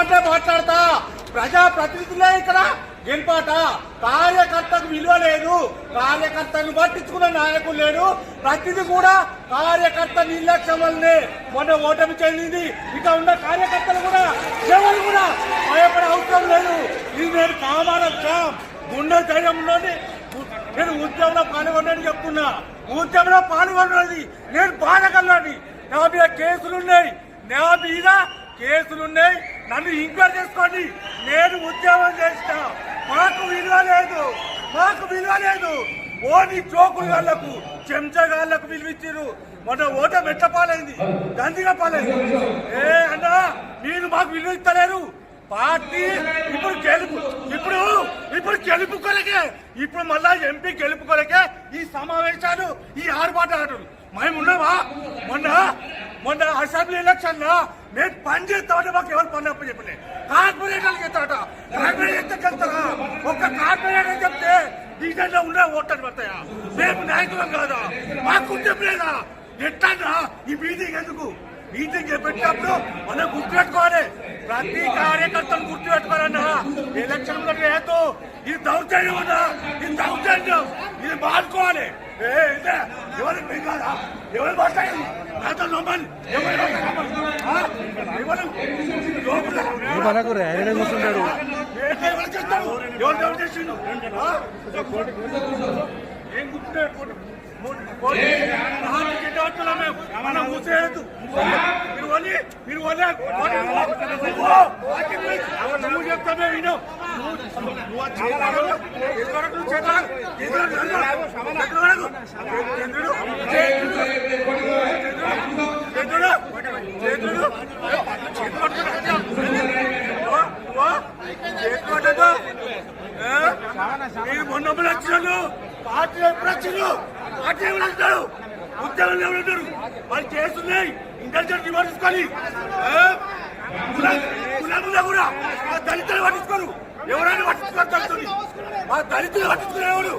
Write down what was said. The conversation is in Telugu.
మాట్లాడమంటే మాట్లాడతా. ప్రజా ప్రతినిధులే ఇక్కడ గెలిపాట. కార్యకర్తకు విలువ లేదు, కార్యకర్తను పట్టించుకున్న నాయకులు లేడు. ప్రతిదీ కూడా కార్యకర్త నిర్లక్ష్యం వల్లనే మొన్న ఓటమి చెందింది. ఇక ఉన్న కార్యకర్తలు కూడా ఎవరు కూడా భయపడే అవసరం లేదు. ఇది నేను కామారం గుండె ధైర్యంలోని నేను ఉద్యమంలో పాల్గొన్నాను చెప్తున్నా. ఉద్యమంలో పాల్గొన్నది నేను బాధకల్లాని. నా మీద కేసులున్నాయి, నన్ను ఎంక్వైరీ చేసుకోండి. నేను ఉద్యమం చేసిన. మాకు విలువ లేదు. ఓని జోకులు గాళ్లకు చెంచగాళ్లకు విలువిచ్చారు. మొన్న ఓటమి ఎట్ల పాలైంది, గందిగా పాలైంది. అన్నా మీరు మాకు విలువ ఇస్తలేరు. పార్టీ ఇప్పుడు గెలుపు కొరకే, ఇప్పుడు మళ్ళా ఎంపీ గెలుపు కొరకే ఈ సమావేశాలు, ఈ ఆర్భాటాలు మేము ఉన్నావా? మొన్న అసెంబ్లీ ఎలక్షన్ లో నేను పని చేస్తామంటే మాకు ఎవరు పని అప్పు చెప్పలే. కార్పొరేటర్కి ఎత్తాట, కార్పొరేటర్ వెళ్తారా? ఒక్క కార్పొరేటర్ చెప్తే డిజైన్ లో ఉండే ఓట్లు పడతాయా? మేము నాయకులం కాదా? మాకు గుర్తింపు లేదా? ఎట్లా ఈ మీటింగ్ ఎందుకు? మీటింగ్ పెట్టినప్పుడు మనం గుర్తుపెట్టుకోవాలి. ప్రతి కార్యకర్తను గుర్తుపెట్టుకోవాలన్నా. ఎలక్షన్ లేదు, ఇది దౌర్జన్యం ఉన్నా, ఇది మానుకోవాలి. ఎవరు కాదా? ఎవరు మాట్లాడారు? నాతో నమ్మని మనకు ర్యాలీలో కూర్చుంటాడు. ఎవరు డౌట్ చేసిండు? ఏం గుర్తుపెట్టుకోండి. మనం కూర్చోలేదు. మీరు నువ్వు చెప్తామే విను. మీరు మొన్న వచ్చినాడు, పార్టీ ఎప్పుడు వచ్చిండు? పార్టీ ఎవరు అంటాడు? ఉద్యోగులు ఎవరు అంటారు? వాళ్ళు చేస్తున్నాయి. ఇంటెలిజెన్స్ పట్టించుకొని కులంలో కూడా ఆ దళితులు పట్టించుకోరు. ఎవరైనా పట్టించుకోరు. ఆ దళితులు పట్టించుకునేవాడు